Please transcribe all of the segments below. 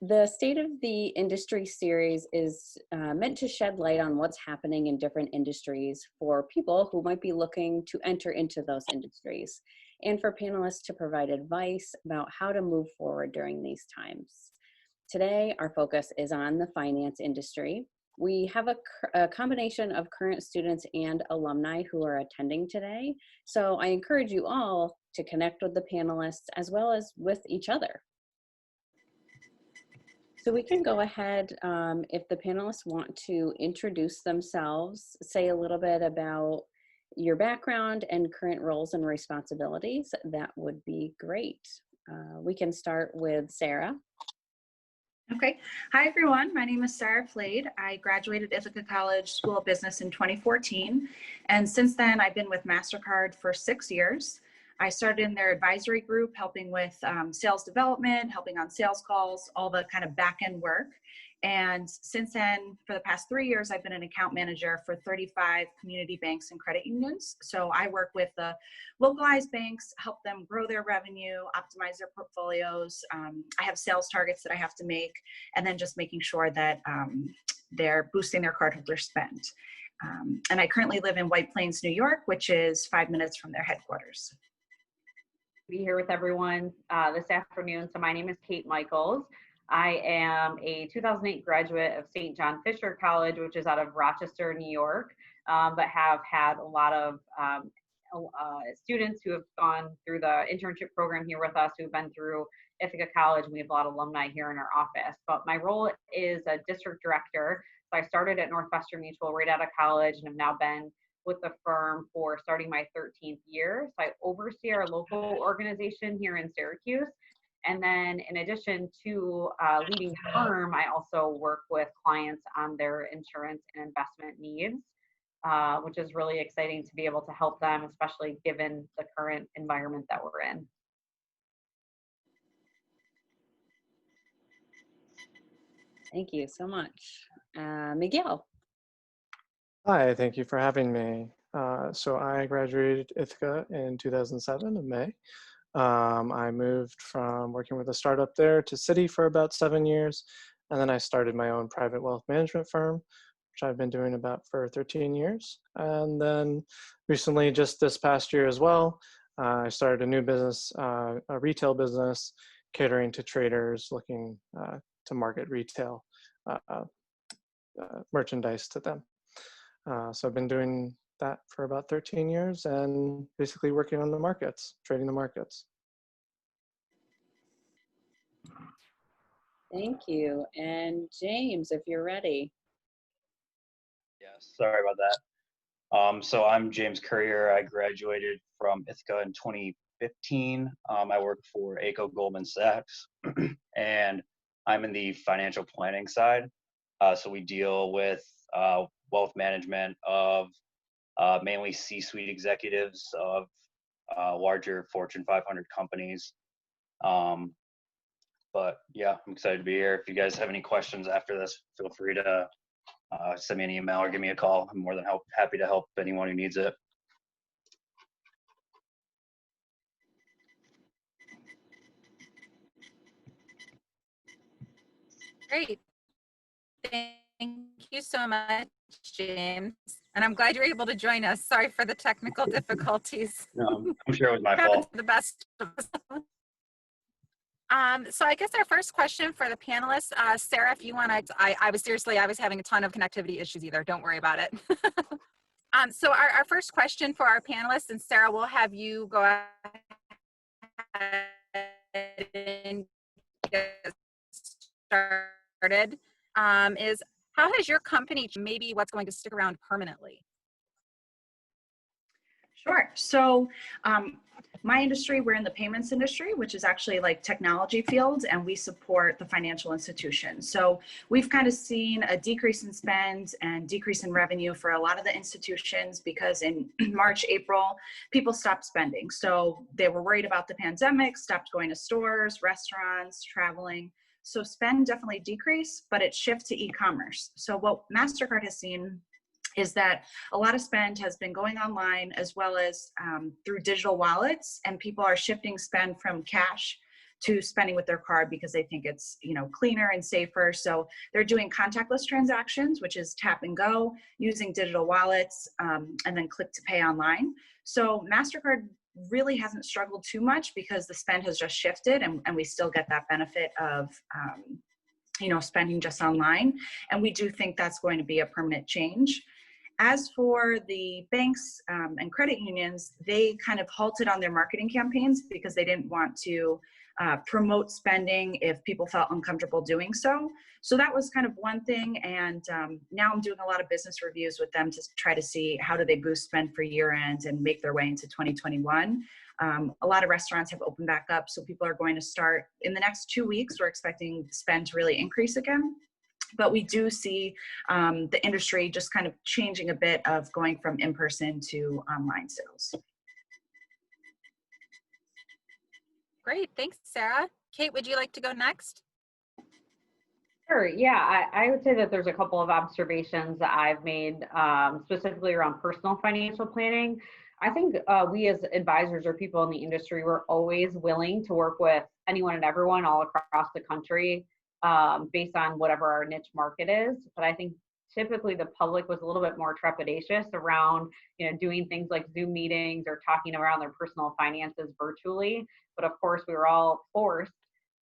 The State of the Industry series is meant to shed light on what's happening in different industries for people who might be looking to enter into those industries, and for panelists to provide advice about how to move forward during these times. Today, our focus is on the finance industry. We have a combination of current students and alumni who are attending today, so I encourage you all to connect with the panelists as well as with each other. So we can go ahead, if the panelists want to introduce themselves, say a little bit about your background and current roles and responsibilities, that would be great. We can start with Sarah. Okay. Hi, everyone. My name is Sarah Plade. I graduated Ithaca College School of Business in 2014. And since then, I've been with Mastercard for 6 years. I started in their advisory group, helping with sales development, helping on sales calls, all the kind of back-end work. And since then, for the past 3 years, I've been an account manager for 35 community banks and credit unions. So I work with the localized banks, help them grow their revenue, optimize their portfolios. I have sales targets that I have to make, and then just making sure that they're boosting their cardholder spend. And I currently live in White Plains, New York, which is 5 minutes from their headquarters. Be here with everyone this afternoon. So my name is Kate Michaels. I am a 2008 graduate of St. John Fisher College, which is out of Rochester, New York, but have had a lot of students who have gone through the internship program here with us, who've been through Ithaca College. We have a lot of alumni here in our office, but my role is a district director. So I started at Northwestern Mutual right out of college and have now been with the firm for starting my 13th year. So I oversee our local organization here in Syracuse. And then in addition to leading the firm, I also work with clients on their insurance and investment needs, which is really exciting to be able to help them, especially given the current environment that we're in. Thank you so much. Miguel. Hi, thank you for having me. So I graduated Ithaca in 2007 in May. I moved from working with a startup there to Citi for about 7 years. And then I started my own private wealth management firm, which I've been doing about for 13 years. And then recently, just this past year as well, I started a new business, a retail business, catering to traders looking to market retail merchandise to them. So I've been doing that for about 13 years and basically working on the markets, trading the markets. Thank you. And James, if you're ready. Yes, sorry about that. So I'm James Currier. I graduated from Ithaca in 2015. I work for Ayco, Goldman Sachs, and I'm in the financial planning side. So we deal with wealth management of mainly C-suite executives of larger Fortune 500 companies. But yeah, I'm excited to be here. If you guys have any questions after this, feel free to send me an email or give me a call. I'm more than happy to help anyone who needs it. Great. Thank you so much, James. And I'm glad you're able to join us. Sorry for the technical difficulties. No, I'm sure it was my fault. The best of us. So I guess our first question for the panelists, Sarah, if you want to, I was having a ton of connectivity issues either. Don't worry about it. So our first question for our panelists, and Sarah, we'll have you go ahead and get started, is how has your company maybe what's going to stick around permanently? Sure. So my industry, we're in the payments industry, which is actually like technology fields, and we support the financial institutions. So we've kind of seen a decrease in spend and decrease in revenue for a lot of the institutions because in March, April, people stopped spending. So they were worried about the pandemic, stopped going to stores, restaurants, traveling. So spend definitely decreased, but it shifted to e-commerce. So what Mastercard has seen is that a lot of spend has been going online as well as through digital wallets, and people are shifting spend from cash to spending with their card because they think it's, cleaner and safer. So they're doing contactless transactions, which is tap and go, using digital wallets, and then click to pay online. So Mastercard really hasn't struggled too much because the spend has just shifted, and we still get that benefit of spending just online. And we do think that's going to be a permanent change. As for the banks and credit unions, they kind of halted on their marketing campaigns because they didn't want to promote spending if people felt uncomfortable doing so. So that was kind of one thing. And now I'm doing a lot of business reviews with them to try to see how do they boost spend for year end and make their way into 2021. A lot of restaurants have opened back up, so people are going to start in the next 2 weeks. We're expecting spend to really increase again. But we do see the industry just kind of changing a bit of going from in-person to online sales. Great, thanks, Sarah. Kate, would you like to go next? Sure. Yeah, I would say that there's a couple of observations that I've made specifically around personal financial planning. I think we as advisors or people in the industry, we're always willing to work with anyone and everyone all across the country based on whatever our niche market is. But I think typically the public was a little bit more trepidatious around, doing things like Zoom meetings or talking around their personal finances virtually. But of course, we were all forced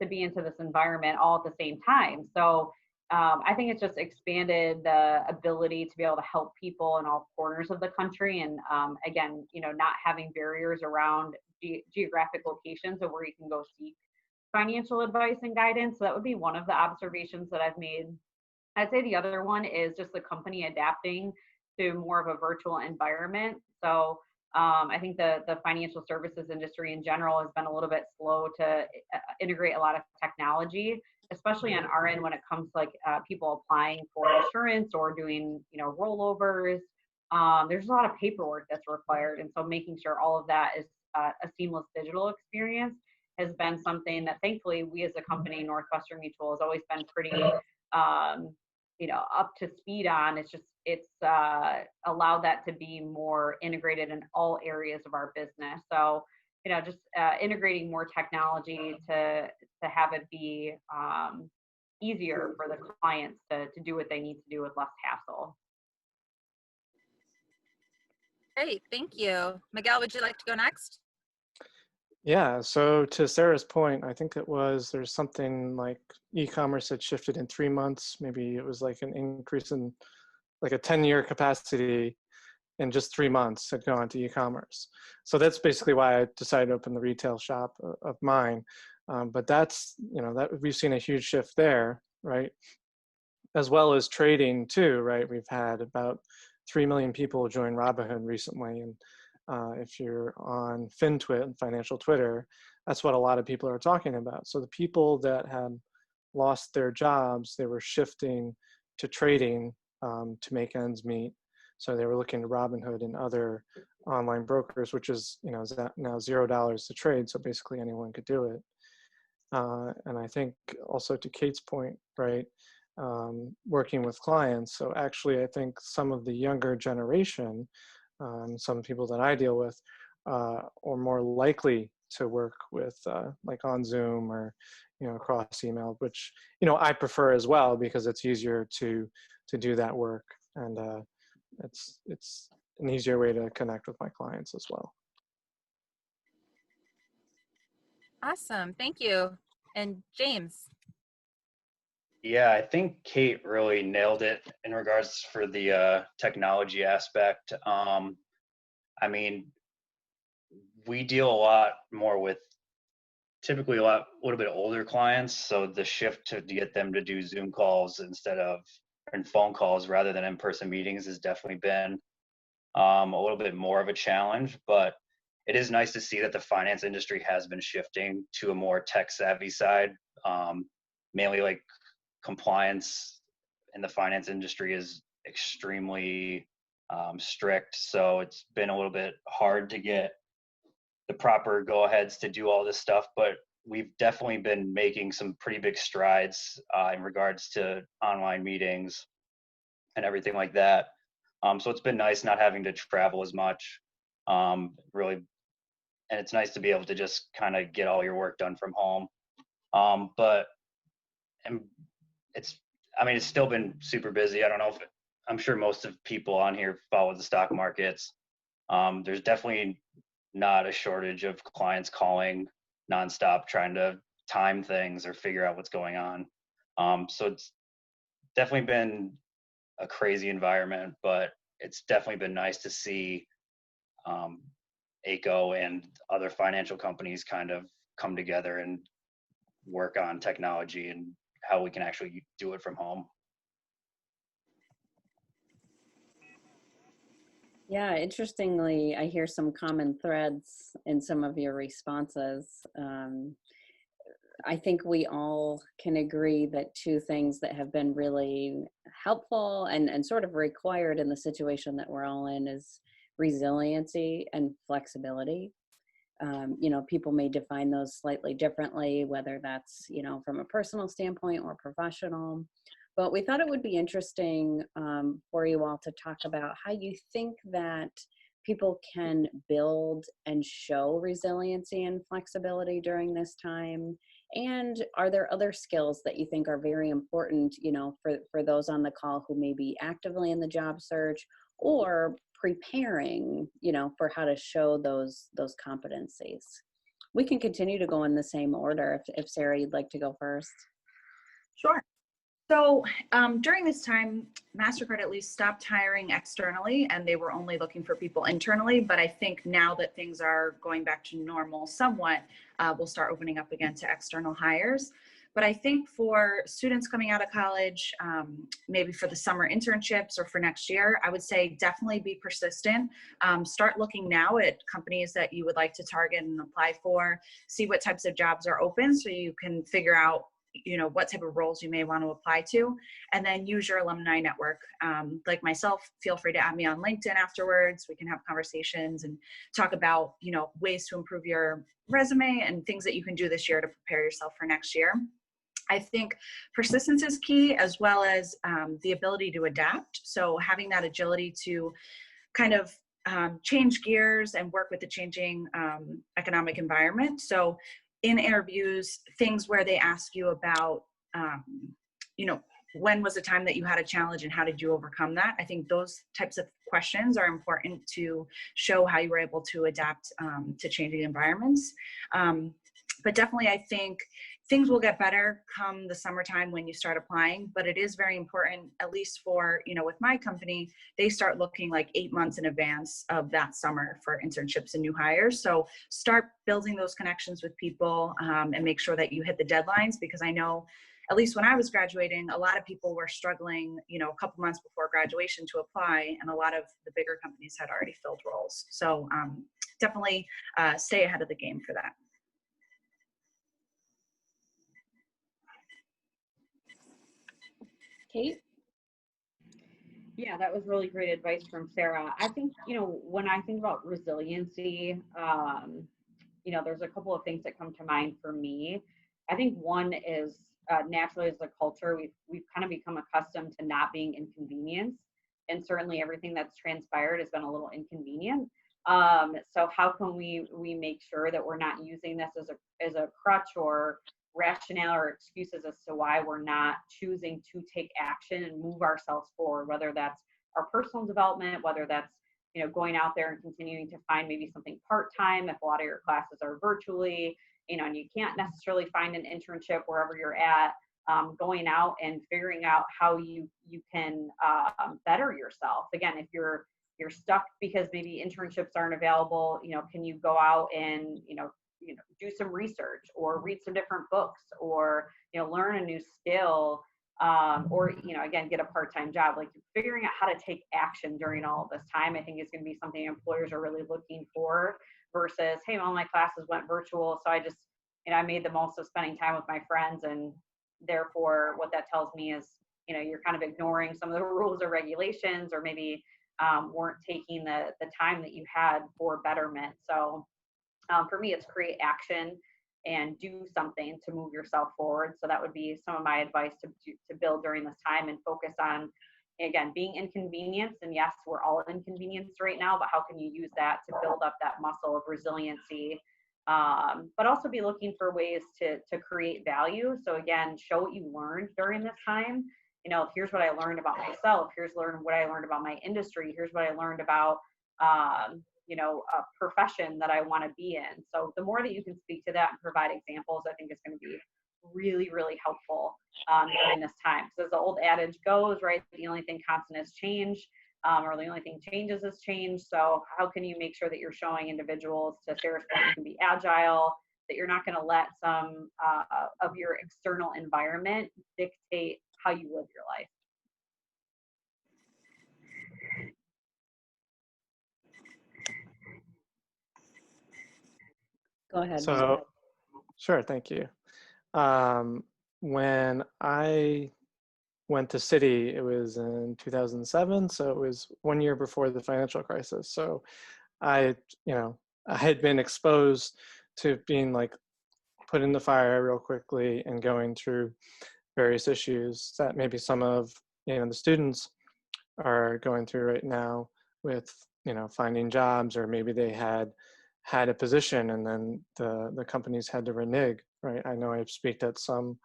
to be into this environment all at the same time. So I think it's just expanded the ability to be able to help people in all corners of the country. And again, not having barriers around geographic locations of where you can go seek financial advice and guidance. So that would be one of the observations that I've made. I'd say the other one is just the company adapting to more of a virtual environment. So I think the financial services industry in general has been a little bit slow to integrate a lot of technology, especially on our end when it comes to people applying for insurance or doing rollovers. There's a lot of paperwork that's required, and so making sure all of that is a seamless digital experience has been something that thankfully we as a company, Northwestern Mutual, has always been pretty up to speed on. It's allowed that to be more integrated in all areas of our business. So just integrating more technology to have it be easier for the clients to do what they need to do with less hassle. Great, thank you. Miguel, would you like to go next? Yeah, so to Sarah's point, I think there's something like e-commerce had shifted in 3 months. Maybe it was like an increase in like a 10-year capacity in just 3 months had gone to e-commerce. So that's basically why I decided to open the retail shop of mine. But that's, that we've seen a huge shift there, right? As well as trading too, right? We've had about 3 million people join Robinhood recently. And if you're on FinTwit, financial Twitter, that's what a lot of people are talking about. So the people that had lost their jobs, they were shifting to trading to make ends meet. So they were looking to Robinhood and other online brokers, which is now $0 to trade. So basically anyone could do it. And I think also to Kate's point, right, working with clients. So actually, I think some of the younger generation, some people that I deal with, are more likely to work with like on Zoom or across email, which I prefer as well because it's easier to do that work, and it's an easier way to connect with my clients as well. Awesome, thank you. And James. Yeah, I think Kate really nailed it in regards for the technology aspect. I mean, we deal a lot more with typically a little bit older clients. So the shift to get them to do Zoom calls and phone calls rather than in-person meetings has definitely been a little bit more of a challenge. But it is nice to see that the finance industry has been shifting to a more tech-savvy side, mainly like compliance in the finance industry is extremely strict. So it's been a little bit hard to get the proper go-aheads to do all this stuff, but we've definitely been making some pretty big strides in regards to online meetings and everything like that. So it's been nice not having to travel as much, really. And it's nice to be able to just kind of get all your work done from home. But and it's still been super busy. I don't know if I'm sure most of people on here follow the stock markets. There's definitely not a shortage of clients calling nonstop, trying to time things or figure out what's going on. So it's definitely been a crazy environment, but it's definitely been nice to see Ayco and other financial companies kind of come together and work on technology and how we can actually do it from home. Yeah, interestingly, I hear some common threads in some of your responses. I think we all can agree that two things that have been really helpful and sort of required in the situation that we're all in is resiliency and flexibility. People may define those slightly differently, whether that's, from a personal standpoint or professional. But we thought it would be interesting for you all to talk about how you think that people can build and show resiliency and flexibility during this time. And are there other skills that you think are very important, for those on the call who may be actively in the job search or preparing, for how to show those competencies? We can continue to go in the same order if Sarah, you'd like to go first. Sure. So during this time, Mastercard at least stopped hiring externally, and they were only looking for people internally. But I think now that things are going back to normal somewhat, we'll start opening up again to external hires. But I think for students coming out of college, maybe for the summer internships or for next year, I would say definitely be persistent. Start looking now at companies that you would like to target and apply for, see what types of jobs are open so you can figure out what type of roles you may want to apply to, and then use your alumni network. Like myself, feel free to add me on LinkedIn afterwards. We can have conversations and talk about, ways to improve your resume and things that you can do this year to prepare yourself for next year. I think persistence is key, as well as the ability to adapt. So having that agility to kind of change gears and work with the changing economic environment. So in interviews, things where they ask you about, when was the time that you had a challenge and how did you overcome that? I think those types of questions are important to show how you were able to adapt to changing environments. But definitely, I think things will get better come the summertime when you start applying, but it is very important, at least for, with my company, they start looking like 8 months in advance of that summer for internships and new hires. So start building those connections with people and make sure that you hit the deadlines, because I know, at least when I was graduating, a lot of people were struggling, a couple months before graduation to apply, and a lot of the bigger companies had already filled roles. So definitely stay ahead of the game for that. Kate? Yeah, that was really great advice from Sarah. I think, when I think about resiliency, there's a couple of things that come to mind for me. I think one is naturally, as a culture, we've kind of become accustomed to not being inconvenienced, and certainly everything that's transpired has been a little inconvenient. So how can we make sure that we're not using this as a crutch or rationale or excuses as to why we're not choosing to take action and move ourselves forward, whether that's our personal development, whether that's going out there and continuing to find maybe something part-time if a lot of your classes are virtually, and you can't necessarily find an internship wherever you're at, going out and figuring out how you can better yourself. Again, if you're stuck because maybe internships aren't available, can you go out and do some research or read some different books, or learn a new skill, or again, get a part-time job. Like, figuring out how to take action during all of this time, I think, is going to be something employers are really looking for, versus, hey, all my classes went virtual, so I just I made the most of spending time with my friends, and therefore what that tells me is you're kind of ignoring some of the rules or regulations, or maybe weren't taking the time that you had for betterment. So for me, it's create action and do something to move yourself forward. So that would be some of my advice to build during this time, and focus on, again, being inconvenienced. And yes, we're all inconvenienced right now, but how can you use that to build up that muscle of resiliency but also be looking for ways to create value. So again, show what you learned during this time. You know, here's what I learned about myself. Here's what I learned about my industry. Here's what I learned about, you know, a profession that I want to be in. So the more that you can speak to that and provide examples, I think is going to be really, really helpful during this time. Because as the old adage goes, right, the only thing constant is change. Or the only thing changes is change. So how can you make sure that you're showing individuals, to Sarah's point, you can be agile, that you're not going to let some of your external environment dictate how you live your life. Go ahead. So, sure, thank you. When I went to Citi, it was in 2007, so it was 1 year before the financial crisis. So I had been exposed to being like put in the fire real quickly and going through various issues that maybe some of the students are going through right now with finding jobs, or maybe they had a position and then the companies had to renege, right? I know I've speaked at some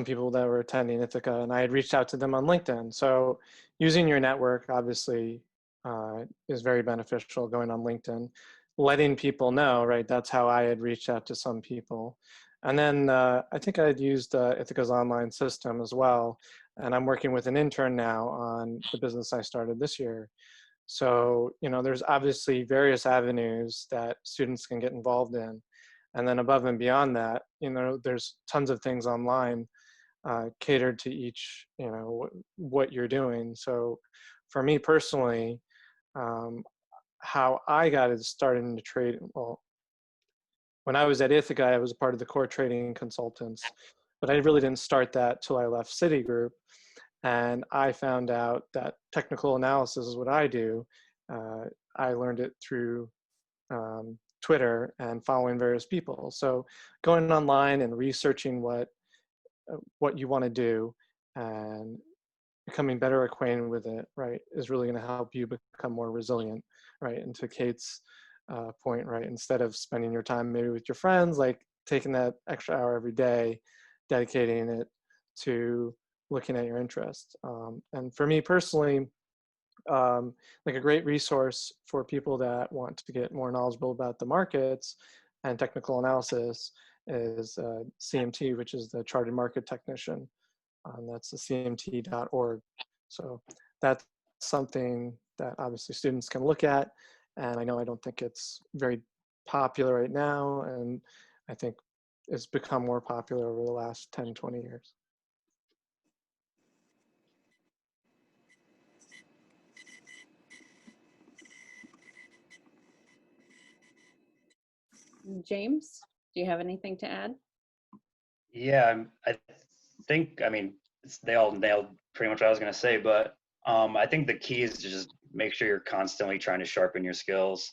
people that were attending Ithaca, and I had reached out to them on LinkedIn. So using your network obviously is very beneficial, going on LinkedIn, letting people know, right? That's how I had reached out to some people. And then I think I had used Ithaca's online system as well. And I'm working with an intern now on the business I started this year. So, there's obviously various avenues that students can get involved in. And then above and beyond that, there's tons of things online catered to each, what you're doing. So for me personally, how I got started into trade, well, when I was at Ithaca, I was a part of the core trading consultants, but I really didn't start that till I left Citigroup. And I found out that technical analysis is what I do. I learned it through Twitter and following various people. So going online and researching what you want to do and becoming better acquainted with it, right, is really going to help you become more resilient, right? And to Kate's point, right, instead of spending your time maybe with your friends, like taking that extra hour every day, dedicating it to looking at your interests. And for me personally, like a great resource for people that want to get more knowledgeable about the markets and technical analysis is CMT, which is the Chartered Market Technician. That's the cmt.org. So that's something that obviously students can look at. And I know I don't think it's very popular right now, and I think it's become more popular over the last 10, 20 years. James, do you have anything to add? Yeah, I think, I mean, they all nailed pretty much what I was going to say, but I think the key is to just make sure you're constantly trying to sharpen your skills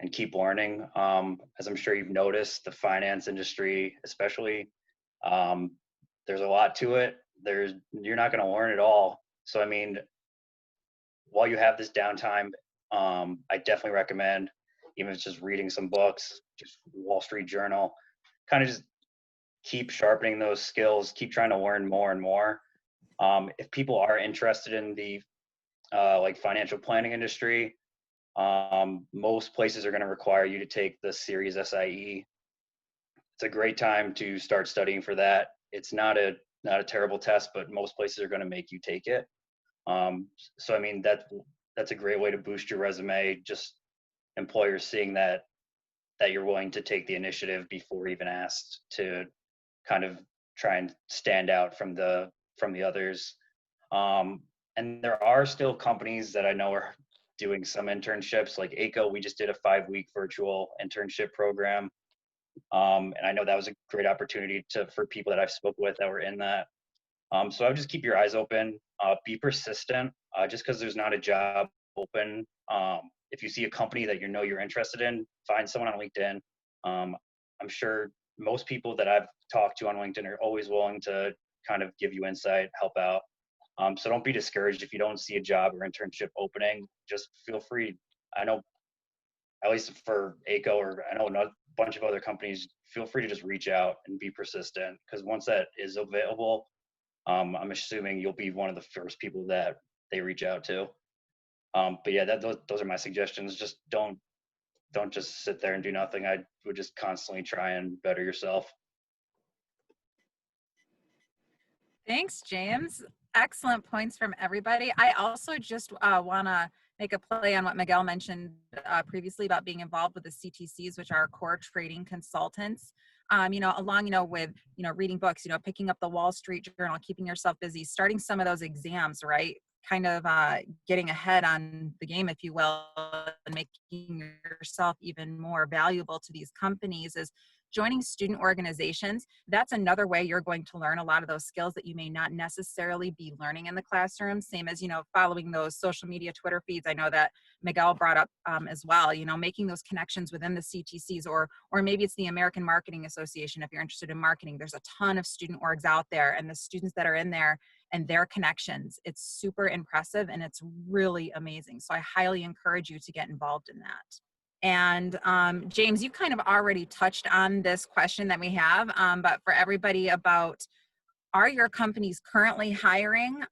and keep learning. As I'm sure you've noticed, the finance industry, especially, there's a lot to it. You're not going to learn it all. So, I mean, while you have this downtime, I definitely recommend, even if it's just reading some books, just Wall Street Journal, kind of just keep sharpening those skills, keep trying to learn more and more. If people are interested in the like financial planning industry, most places are going to require you to take the series SIE. It's a great time to start studying for that. It's not a terrible test, but most places are going to make you take it. So I mean, that's a great way to boost your resume. Just employers seeing that you're willing to take the initiative before even asked, to kind of try and stand out from the others. And there are still companies that I know are doing some internships, like Ayco. We just did a 5-week virtual internship program. And I know that was a great opportunity for people that I've spoken with that were in that. So I would just keep your eyes open, be persistent, just because there's not a job open. If you see a company that you're interested in, find someone on LinkedIn. I'm sure most people that I've talked to on LinkedIn are always willing to kind of give you insight, help out. So don't be discouraged if you don't see a job or internship opening. Just feel free. I know at least for Ayco, or I know a bunch of other companies, feel free to just reach out and be persistent, because once that is available, I'm assuming you'll be one of the first people that they reach out to. But yeah, those are my suggestions. Just don't just sit there and do nothing. I would just constantly try and better yourself. Thanks, James. Excellent points from everybody. I also just want to make a play on what Miguel mentioned previously about being involved with the CTCs, which are core trading consultants. Along, with, reading books, picking up the Wall Street Journal, keeping yourself busy, starting some of those exams, right? Kind of getting ahead on the game, if you will, and making yourself even more valuable to these companies is joining student organizations. That's another way you're going to learn a lot of those skills that you may not necessarily be learning in the classroom. Same as, following those social media, Twitter feeds. I know that Miguel brought up as well, making those connections within the CTCs, or maybe it's the American Marketing Association. If you're interested in marketing, there's a ton of student orgs out there, and the students that are in there and their connections, it's super impressive and it's really amazing. So I highly encourage you to get involved in that. And James, you kind of already touched on this question that we have, but for everybody about, are your companies currently hiring,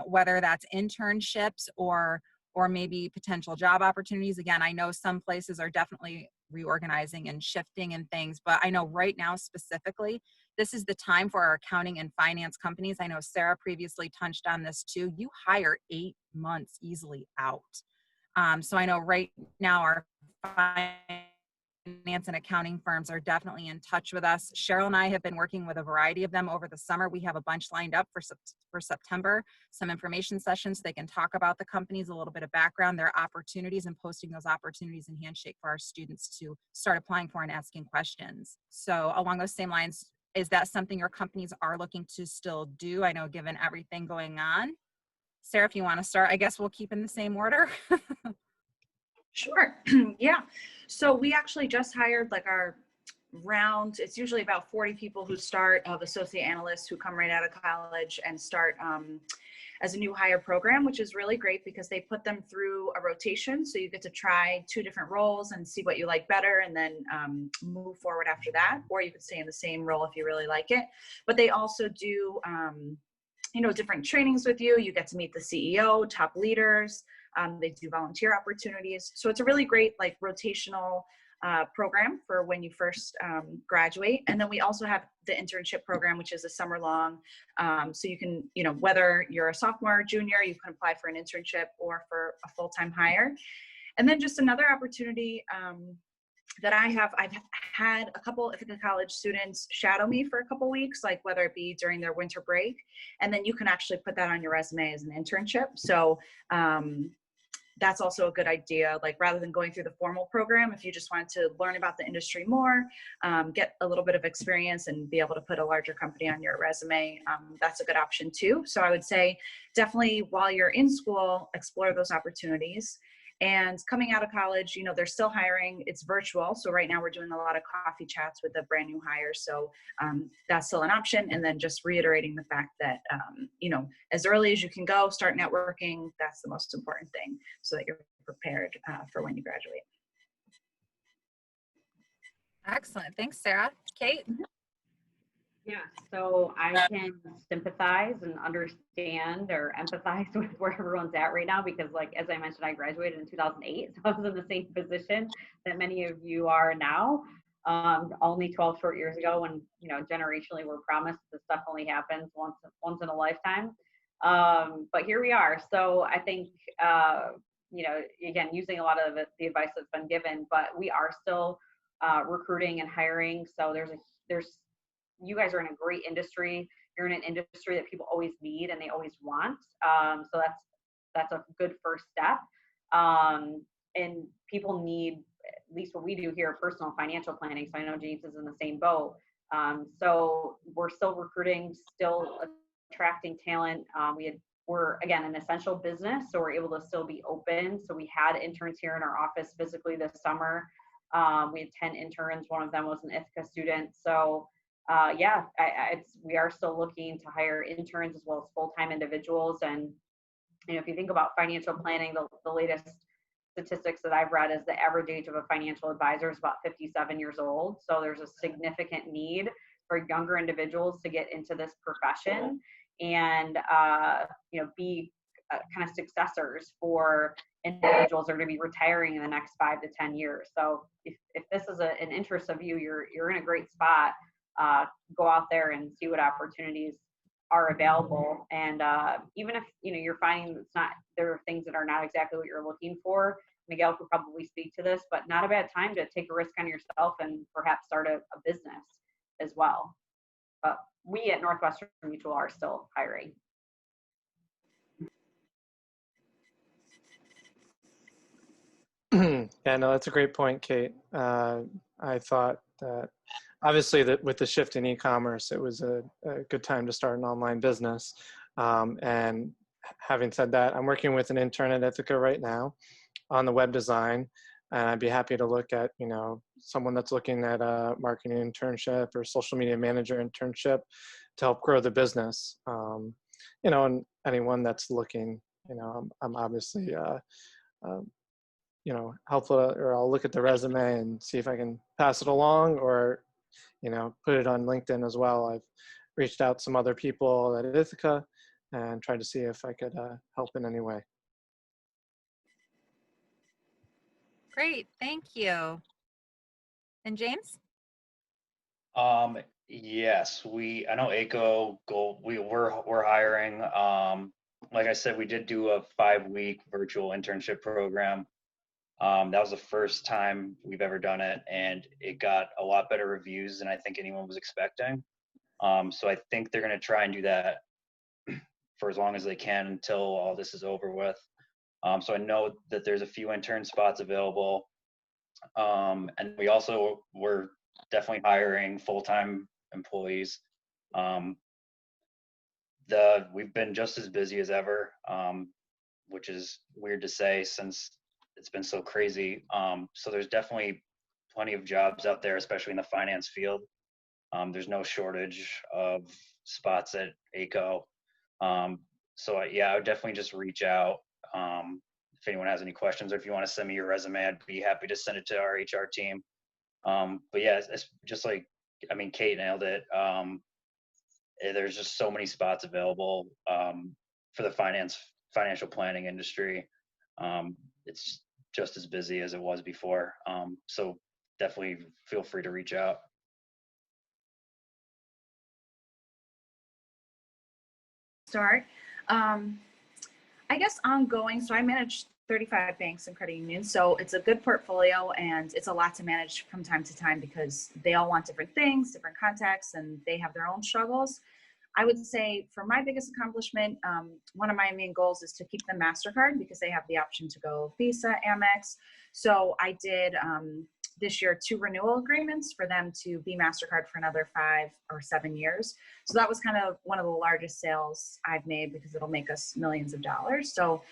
whether that's internships or maybe potential job opportunities? Again, I know some places are definitely reorganizing and shifting and things, but I know right now specifically, this is the time for our accounting and finance companies. I know Sarah previously touched on this too. You hire 8 months easily out. So I know right now our finance and accounting firms are definitely in touch with us. Cheryl and I have been working with a variety of them over the summer. We have a bunch lined up for September, some information sessions so they can talk about the companies, a little bit of background, their opportunities, and posting those opportunities in Handshake for our students to start applying for and asking questions. So along those same lines, is that something your companies are looking to still do? I know given everything going on. Sarah, if you want to start, I guess we'll keep in the same order. Sure. Yeah. So we actually just hired like our round. It's usually about 40 people who start of associate analysts who come right out of college and start as a new hire program, which is really great because they put them through a rotation. So you get to try 2 different roles and see what you like better, and then move forward after that. Or you could stay in the same role if you really like it. But they also do, different trainings with you. You get to meet the CEO, top leaders. They do volunteer opportunities. So it's a really great like rotational program for when you first graduate. And then we also have the internship program, which is a summer long. So you can, whether you're a sophomore or junior, you can apply for an internship or for a full-time hire. And then just another opportunity that I've had a couple Ithaca College students shadow me for a couple weeks, like whether it be during their winter break, and then you can actually put that on your resume as an internship. So that's also a good idea. Like rather than going through the formal program, if you just wanted to learn about the industry more, get a little bit of experience and be able to put a larger company on your resume, that's a good option too. So I would say definitely while you're in school, explore those opportunities. And coming out of college, they're still hiring. It's virtual. So right now we're doing a lot of coffee chats with the brand new hires. So that's still an option. And then just reiterating the fact that, as early as you can go, start networking. That's the most important thing so that you're prepared for when you graduate. Excellent. Thanks, Sarah. Kate? Yeah, so I can sympathize and understand or empathize with where everyone's at right now because, like, as I mentioned, I graduated in 2008, so I was in the same position that many of you are now. Only 12 short years ago when, generationally we're promised this stuff only happens once in a lifetime. But here we are. So I think, again, using a lot of the advice that's been given, but we are still recruiting and hiring. So you guys are in a great industry. You're in an industry that people always need and they always want. So that's a good first step. And people need, at least what we do here, personal financial planning. So I know James is in the same boat. So we're still recruiting, still attracting talent. We're again an essential business, so we're able to still be open. So we had interns here in our office physically this summer. We had 10 interns. One of them was an Ithaca student. So we are still looking to hire interns as well as full-time individuals. And if you think about financial planning, the latest statistics that I've read is the average age of a financial advisor is about 57 years old. So there's a significant need for younger individuals to get into this profession and, be kind of successors for individuals that are going to be retiring in the next 5 to 10 years. So if this is an interest of you, you're in a great spot. Go out there and see what opportunities are available. And even if you're finding there are things that are not exactly what you're looking for, Miguel could probably speak to this, but not a bad time to take a risk on yourself and perhaps start a business as well. But we at Northwestern Mutual are still hiring. Yeah, no, that's a great point, Kate. I thought that obviously that with the shift in e-commerce, it was a good time to start an online business. And having said that, I'm working with an intern at Ithaca right now on the web design, and I'd be happy to look at, someone that's looking at a marketing internship or social media manager internship to help grow the business. And anyone that's looking, I'm obviously, helpful, or I'll look at the resume and see if I can pass it along, or, put it on LinkedIn as well. I've reached out to some other people at Ithaca and tried to see if I could help in any way. Great, thank you. And James? Yes, I know Ayco we're hiring. Like I said, we did do a 5-week virtual internship program. That was the first time we've ever done it, and it got a lot better reviews than I think anyone was expecting. So I think they're going to try and do that for as long as they can until all this is over with. So I know that there's a few intern spots available. And we're definitely hiring full-time employees. We've been just as busy as ever, which is weird to say since it's been so crazy. So there's definitely plenty of jobs out there, especially in the finance field. There's no shortage of spots at Ayco. So I would definitely just reach out if anyone has any questions, or if you want to send me your resume, I'd be happy to send it to our HR team. But yeah, it's just like, Kate nailed it. There's just so many spots available for the financial planning industry. It's just as busy as it was before. So definitely feel free to reach out. Start. I guess ongoing. So I manage 35 banks and credit unions. So it's a good portfolio, and it's a lot to manage from time to time because they all want different things, different contexts, and they have their own struggles. I would say for my biggest accomplishment, one of my main goals is to keep the Mastercard because they have the option to go Visa, Amex. So I did this year 2 renewal agreements for them to be Mastercard for another 5 or 7 years. So that was kind of one of the largest sales I've made because it'll make us millions of dollars. So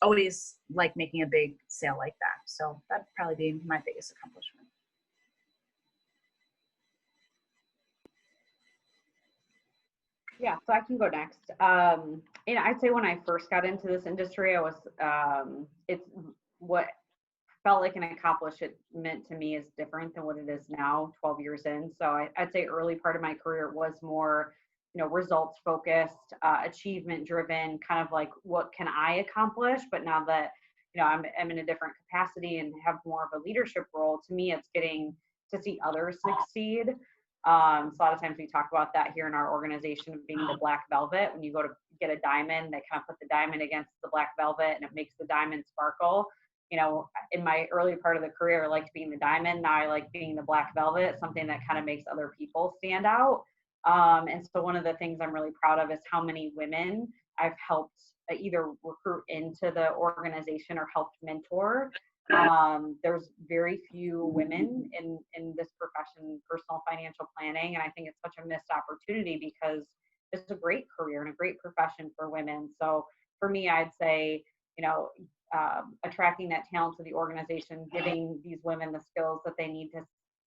always like making a big sale like that. So that'd probably be my biggest accomplishment. Yeah, so I can go next. And I'd say when I first got into this industry, I was, it's what felt like an accomplishment to me is different than what it is now, 12 years in. So I'd say early part of my career was more, results focused, achievement driven, kind of like what can I accomplish? But now that, I'm in a different capacity and have more of a leadership role, to me, it's getting to see others succeed. So a lot of times we talk about that here in our organization of being the black velvet. When you go to get a diamond, they kind of put the diamond against the black velvet and it makes the diamond sparkle. In my early part of the career, I liked being the diamond. Now I like being the black velvet, something that kind of makes other people stand out. And so one of the things I'm really proud of is how many women I've helped either recruit into the organization or helped mentor. There's very few women in this profession, personal financial planning. And I think it's such a missed opportunity because it's a great career and a great profession for women. So for me, I'd say, attracting that talent to the organization, giving these women the skills that they need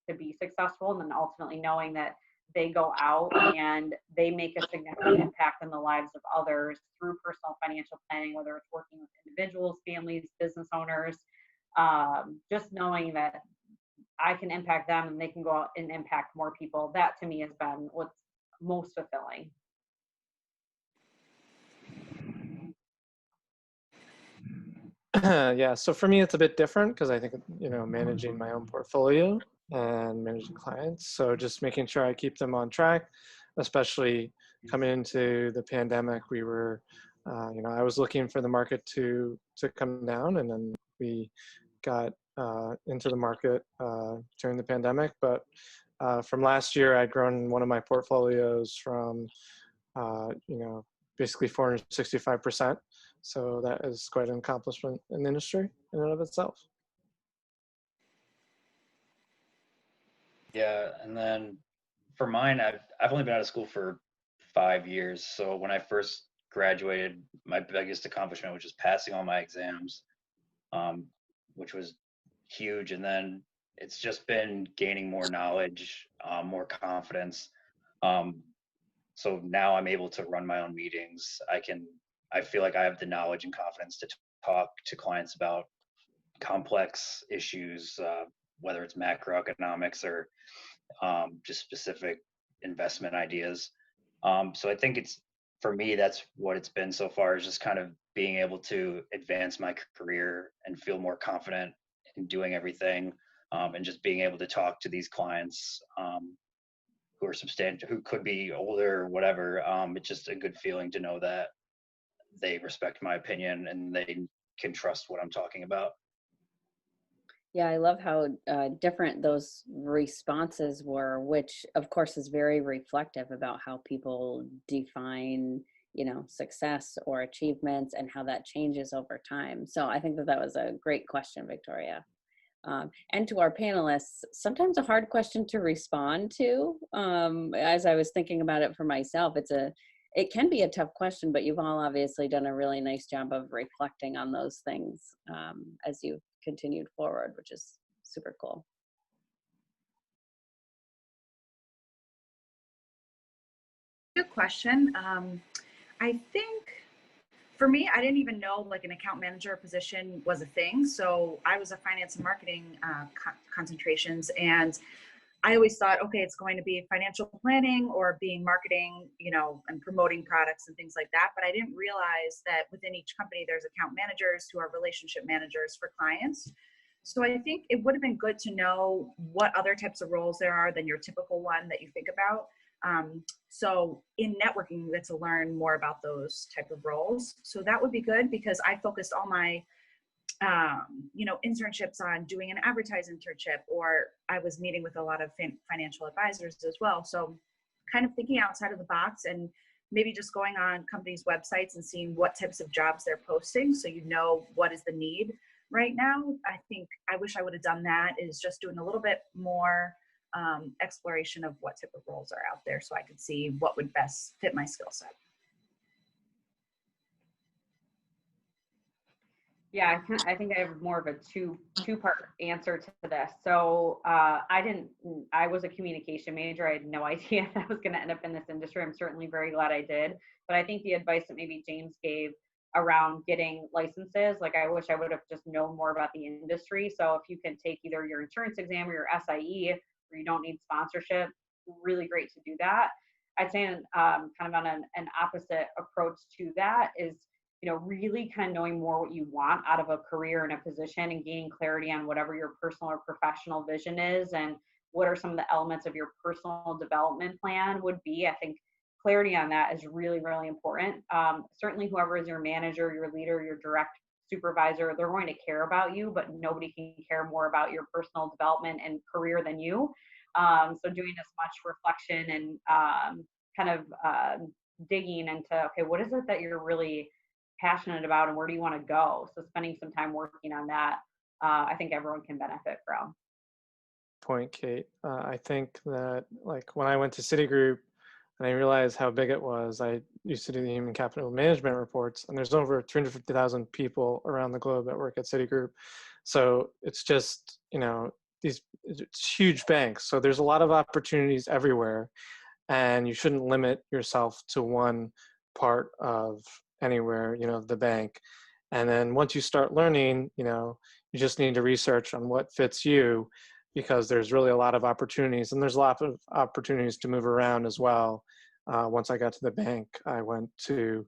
to be successful, and then ultimately knowing that they go out and they make a significant impact in the lives of others through personal financial planning, whether it's working with individuals, families, business owners, just knowing that I can impact them and they can go out and impact more people. That to me has been what's most fulfilling. Yeah, so for me, it's a bit different because I think, managing my own portfolio and managing clients. So just making sure I keep them on track, especially coming into the pandemic, we were, I was looking for the market to come down, and then we got into the market during the pandemic. But from last year, I'd grown one of my portfolios from, basically 465%. So that is quite an accomplishment in the industry in and of itself. Yeah, and then for mine, I've only been out of school for 5 years. So when I first graduated, my biggest accomplishment was just passing all my exams, which was huge. And then it's just been gaining more knowledge, more confidence. So now I'm able to run my own meetings. I feel like I have the knowledge and confidence to talk to clients about complex issues, whether it's macroeconomics or just specific investment ideas. So I think for me, that's what it's been so far, is just kind of being able to advance my career and feel more confident in doing everything, and just being able to talk to these clients who are substantial, who could be older or whatever. It's just a good feeling to know that they respect my opinion and they can trust what I'm talking about. Yeah, I love how different those responses were, which of course is very reflective about how people define, success or achievements and how that changes over time. So I think that was a great question, Victoria. And to our panelists, sometimes a hard question to respond to. As I was thinking about it for myself, it can be a tough question, but you've all obviously done a really nice job of reflecting on those things as you've continued forward, which is super cool. Good question. I think for me, I didn't even know like an account manager position was a thing. So I was a finance and marketing concentrations, and I always thought, okay, it's going to be financial planning or being marketing, and promoting products and things like that. But I didn't realize that within each company, there's account managers who are relationship managers for clients. So I think it would have been good to know what other types of roles there are than your typical one that you think about. So in networking, you get to learn more about those type of roles. So that would be good, because I focused all my internships on doing an advertise internship, or I was meeting with a lot of financial advisors as well. So kind of thinking outside of the box and maybe just going on companies' websites and seeing what types of jobs they're posting, so what is the need right now. I wish I would have done that, is just doing a little bit more exploration of what type of roles are out there, so I could see what would best fit my skill set. Yeah, I think I have more of a two-part answer to this. So I was a communication major. I had no idea that I was going to end up in this industry. I'm certainly very glad I did. But I think the advice that maybe James gave around getting licenses, like I wish I would have just known more about the industry. So if you can take either your insurance exam or your SIE, where you don't need sponsorship, really great to do that. I'd say kind of on an opposite approach to that is, really kind of knowing more what you want out of a career and a position, and gaining clarity on whatever your personal or professional vision is, and what are some of the elements of your personal development plan would be. I think clarity on that is really, really important. Certainly whoever is your manager, your leader, your direct supervisor, they're going to care about you, but nobody can care more about your personal development and career than you. So doing as much reflection and kind of digging into, okay, what is it that you're really passionate about and where do you want to go? So spending some time working on that, I think everyone can benefit from. Point, Kate. I think that like when I went to Citigroup and I realized how big it was, I used to do the human capital management reports, and there's over 250,000 people around the globe that work at Citigroup. So it's just, it's huge banks. So there's a lot of opportunities everywhere. and you shouldn't limit yourself to one part of anywhere, the bank. And then once you start learning, you just need to research on what fits you, because there's really a lot of opportunities, and there's a lot of opportunities to move around as well. Once I got to the bank, I went to,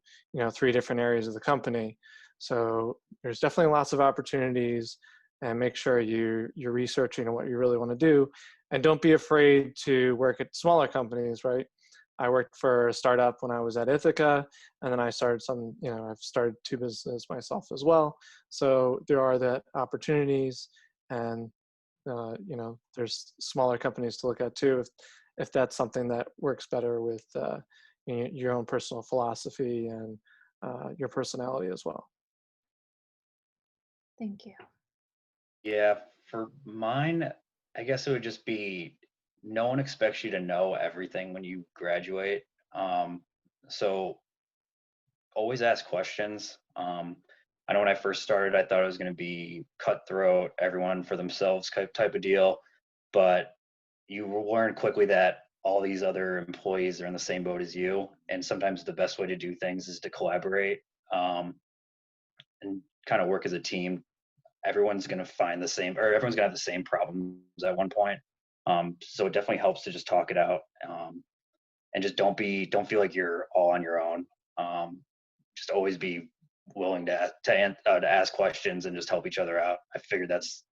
3 different areas of the company. So there's definitely lots of opportunities, and make sure you're researching on what you really want to do. And don't be afraid to work at smaller companies, right? I worked for a startup when I was at Ithaca, and then I started I've started 2 businesses myself as well. So there are the opportunities, and there's smaller companies to look at too, if that's something that works better with your own personal philosophy and your personality as well. Thank you. Yeah, for mine, I guess it would just be, no one expects you to know everything when you graduate. So always ask questions. I know when I first started, I thought it was going to be cutthroat, everyone for themselves type of deal, but you will learn quickly that all these other employees are in the same boat as you, and sometimes the best way to do things is to collaborate, and kind of work as a team. Everyone's going to find the same, or everyone's going to have the same problems at one point. So it definitely helps to just talk it out, and just don't feel like you're all on your own. Just always be willing to ask questions and just help each other out. I figured that's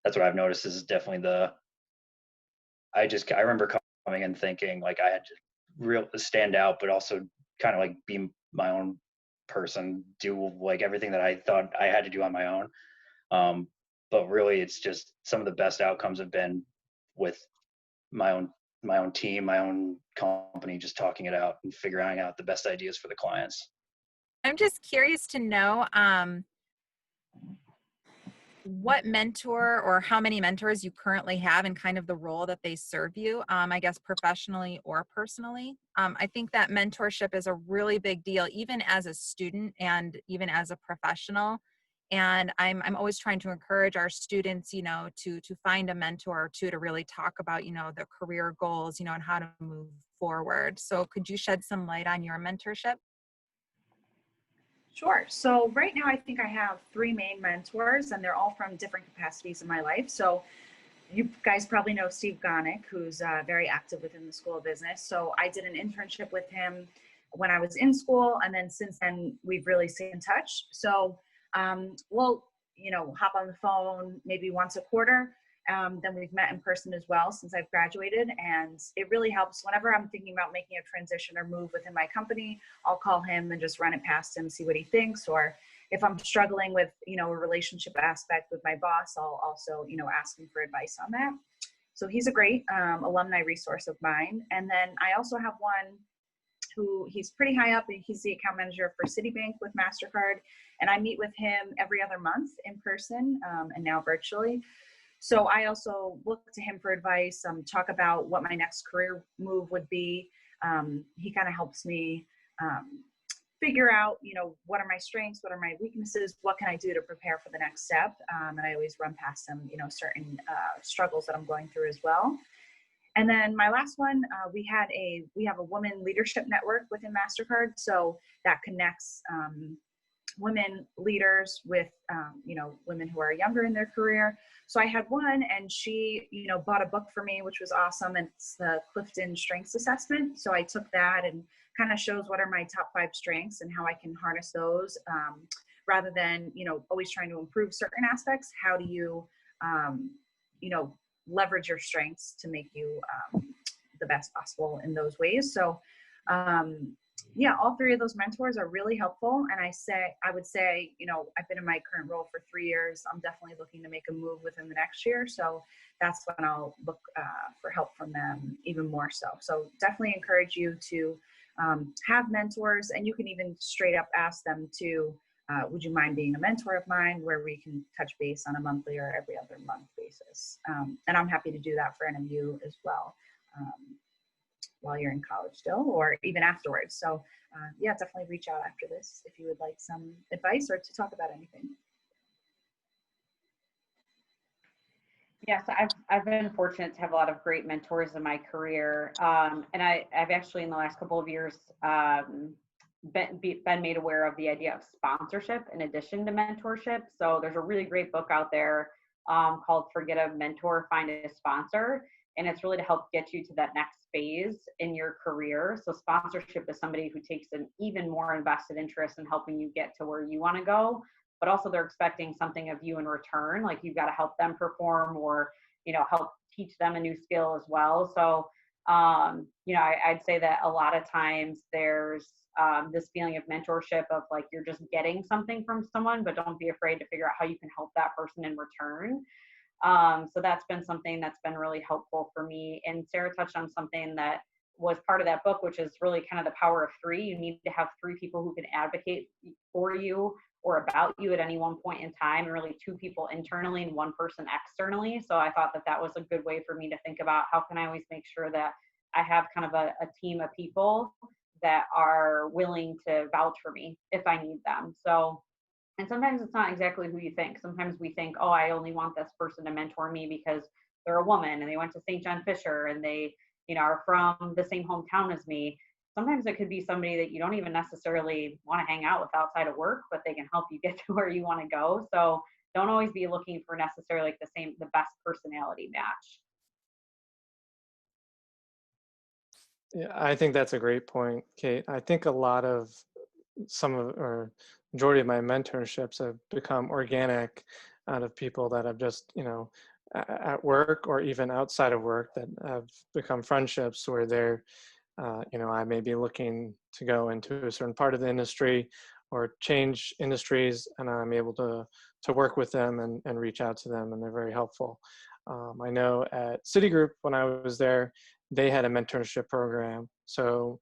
what I've noticed is definitely I remember coming and thinking like I had to stand out, but also kind of like be my own person, do like everything that I thought I had to do on my own. But really, it's just some of the best outcomes have been with my own team, my own company, just talking it out and figuring out the best ideas for the clients. I'm just curious to know what mentor or how many mentors you currently have and kind of the role that they serve you, I guess professionally or personally. I think that mentorship is a really big deal, even as a student and even as a professional. And I'm always trying to encourage our students, to find a mentor or two to really talk about, their career goals, and how to move forward. So could you shed some light on your mentorship? Sure. So right now, I think I have 3 main mentors, and they're all from different capacities in my life. So you guys probably know Steve Gonick, who's very active within the School of Business. So I did an internship with him when I was in school, and then since then we've really stayed in touch. So we'll hop on the phone maybe once a quarter. Then we've met in person as well since I've graduated, and it really helps whenever I'm thinking about making a transition or move within my company. I'll call him and just run it past him, see what he thinks. Or if I'm struggling with a relationship aspect with my boss, I'll also ask him for advice on that. So he's a great alumni resource of mine. And then I also have one who he's pretty high up. He's the account manager for Citibank with Mastercard, and I meet with him every other month in person, and now virtually. So I also look to him for advice, talk about what my next career move would be. He kind of helps me figure out, what are my strengths, what are my weaknesses, what can I do to prepare for the next step. And I always run past him, certain struggles that I'm going through as well. And then my last one, we have a women leadership network within Mastercard. So that connects women leaders with, women who are younger in their career. So I had one, and she, bought a book for me, which was awesome. And it's the Clifton Strengths Assessment. So I took that and kind of shows what are my top 5 strengths and how I can harness those, rather than, always trying to improve certain aspects. How do you, leverage your strengths to make you the best possible in those ways? So, yeah, all 3 of those mentors are really helpful. And I would say, I've been in my current role for 3 years. I'm definitely looking to make a move within the next year. So that's when I'll look for help from them even more so. So definitely encourage you to have mentors, and you can even straight up ask them to, would you mind being a mentor of mine, where we can touch base on a monthly or every other month basis. And I'm happy to do that for any of you as well. While you're in college still, or even afterwards. So yeah, definitely reach out after this if you would like some advice or to talk about anything. Yes, I've been fortunate to have a lot of great mentors in my career, and I've actually in the last couple of years been made aware of the idea of sponsorship in addition to mentorship. So there's a really great book out there called "Forget a Mentor, Find a Sponsor," and it's really to help get you to that next phase in your career. So sponsorship is somebody who takes an even more invested interest in helping you get to where you want to go, but also they're expecting something of you in return. Like you've got to help them perform or, help teach them a new skill as well. So, I'd say that a lot of times there's this feeling of mentorship of like, you're just getting something from someone, but don't be afraid to figure out how you can help that person in return. So that's been something that's been really helpful for me. And Sarah touched on something that was part of that book, which is really kind of the power of three. You need to have three people who can advocate for you or about you at any one point in time, and really two people internally and one person externally. So I thought that that was a good way for me to think about how can I always make sure that I have kind of a team of people that are willing to vouch for me if I need them. So, and sometimes it's not exactly who you think. Sometimes we think, oh, I only want this person to mentor me because they're a woman and they went to St. John Fisher and they, are from the same hometown as me. Sometimes it could be somebody that you don't even necessarily want to hang out with outside of work, but they can help you get to where you want to go. So don't always be looking for necessarily like the best personality match. Yeah, I think that's a great point, Kate. I think a lot of or majority of my mentorships have become organic out of people that I've just, at work or even outside of work that have become friendships where they're, I may be looking to go into a certain part of the industry or change industries, and I'm able to work with them and reach out to them, and they're very helpful. I know at Citigroup, when I was there, they had a mentorship program. So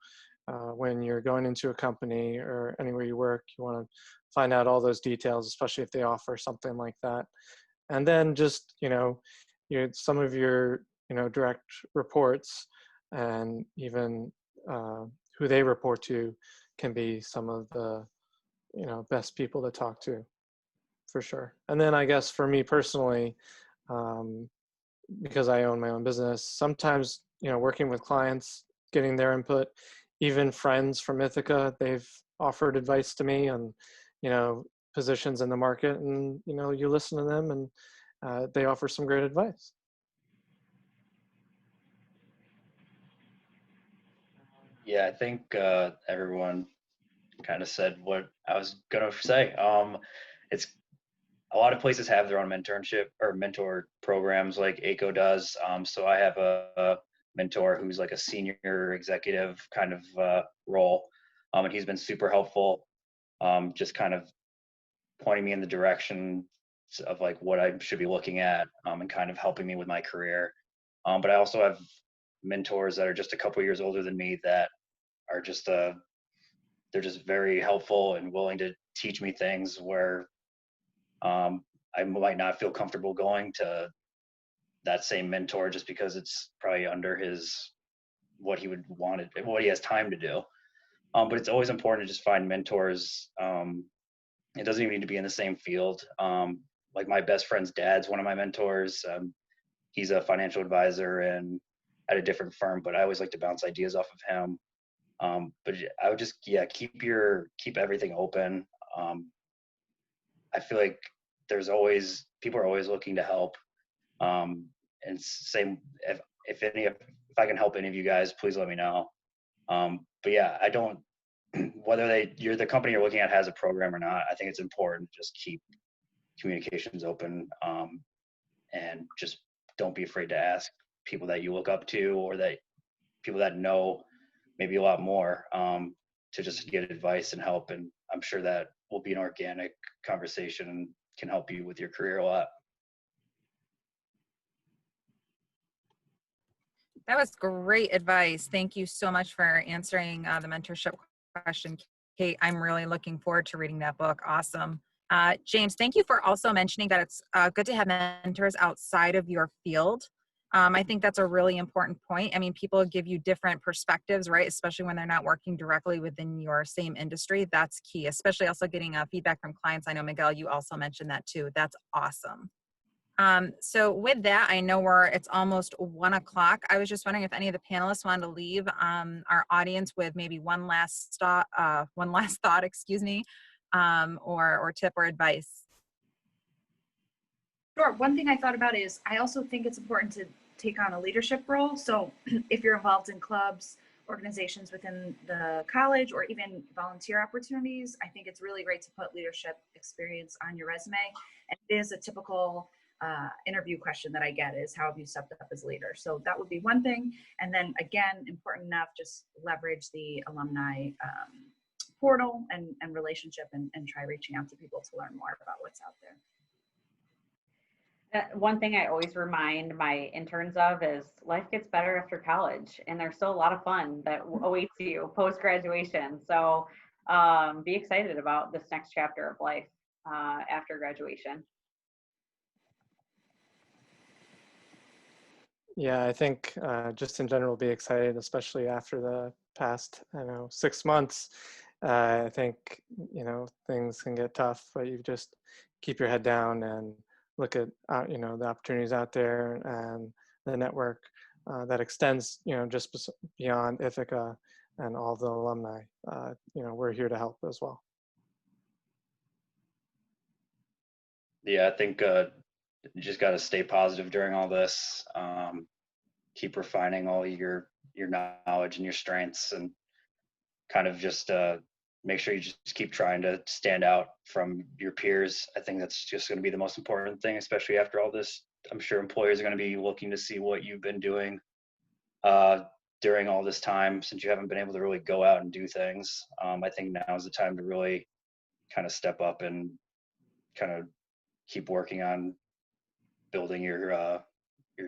when you're going into a company or anywhere you work, you want to find out all those details, especially if they offer something like that. And then just, some of your, direct reports and even who they report to can be some of the, best people to talk to, for sure. And then I guess for me personally, because I own my own business, sometimes, working with clients, getting their input, even friends from Ithaca, they've offered advice to me on, positions in the market, and, you listen to them and they offer some great advice. Yeah, I think everyone kind of said what I was gonna say. It's a lot of places have their own mentorship or mentor programs like Ayco does. So I have a mentor who's like a senior executive kind of role, and he's been super helpful, just kind of pointing me in the direction of like what I should be looking at, and kind of helping me with my career. But I also have mentors that are just a couple years older than me that are just they're just very helpful and willing to teach me things where I might not feel comfortable going to that same mentor just because it's probably under what he would want it, what he has time to do. But it's always important to just find mentors. It doesn't even need to be in the same field. Like my best friend's dad's one of my mentors. He's a financial advisor and at a different firm, but I always like to bounce ideas off of him. But I would just, keep everything open. I feel like people are always looking to help. And same, if I can help any of you guys, please let me know. But yeah, I don't, whether the company you're looking at has a program or not, I think it's important to just keep communications open, and just don't be afraid to ask people that you look up to or that people that know maybe a lot more, to just get advice and help. And I'm sure that will be an organic conversation and can help you with your career a lot. That was great advice. Thank you so much for answering the mentorship question, Kate. I'm really looking forward to reading that book. Awesome. James, thank you for also mentioning that it's good to have mentors outside of your field. I think that's a really important point. I mean, people give you different perspectives, right? Especially when they're not working directly within your same industry. That's key, especially also getting feedback from clients. I know, Miguel, you also mentioned that too. That's awesome. So with that, I know it's almost 1 o'clock. I was just wondering if any of the panelists wanted to leave our audience with maybe one last thought, excuse me, or tip or advice. Sure. One thing I thought about is I also think it's important to take on a leadership role. So if you're involved in clubs, organizations within the college, or even volunteer opportunities, I think it's really great to put leadership experience on your resume. And it is a typical interview question that I get is, how have you stepped up as a leader? So that would be one thing. And then again, important enough, just leverage the alumni portal and relationship and try reaching out to people to learn more about what's out there. One thing I always remind my interns of is life gets better after college, and there's still a lot of fun that awaits you post-graduation. So be excited about this next chapter of life after graduation. Yeah, I think just in general, be excited, especially after the past, 6 months. I think, things can get tough, but you just keep your head down and look at, the opportunities out there and the network that extends, just beyond Ithaca and all the alumni. We're here to help as well. Yeah, I think you just got to stay positive during all this. Keep refining all your knowledge and your strengths, and kind of just make sure you just keep trying to stand out from your peers. I think that's just going to be the most important thing, especially after all this. I'm sure employers are going to be looking to see what you've been doing during all this time, since you haven't been able to really go out and do things. I think now is the time to really kind of step up and kind of keep working on building your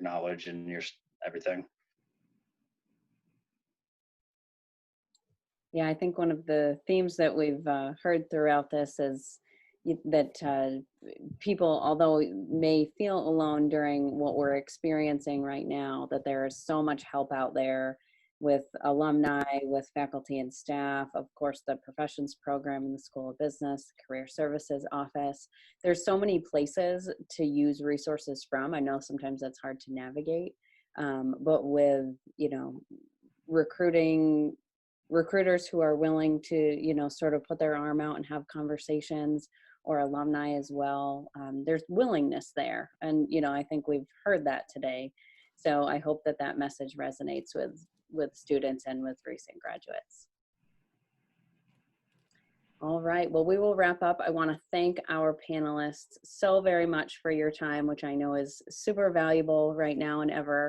knowledge and your everything. Yeah, I think one of the themes that we've heard throughout this is that people, although may feel alone during what we're experiencing right now, that there is so much help out there with alumni, with faculty and staff, of course, the professions program in the School of Business, Career Services Office. There's so many places to use resources from. I know sometimes that's hard to navigate, but with, recruiters who are willing to, sort of put their arm out and have conversations, or alumni as well. There's willingness there. And, I think we've heard that today. So I hope that that message resonates with students and with recent graduates. All right, well, we will wrap up. I want to thank our panelists so very much for your time, which I know is super valuable right now and ever.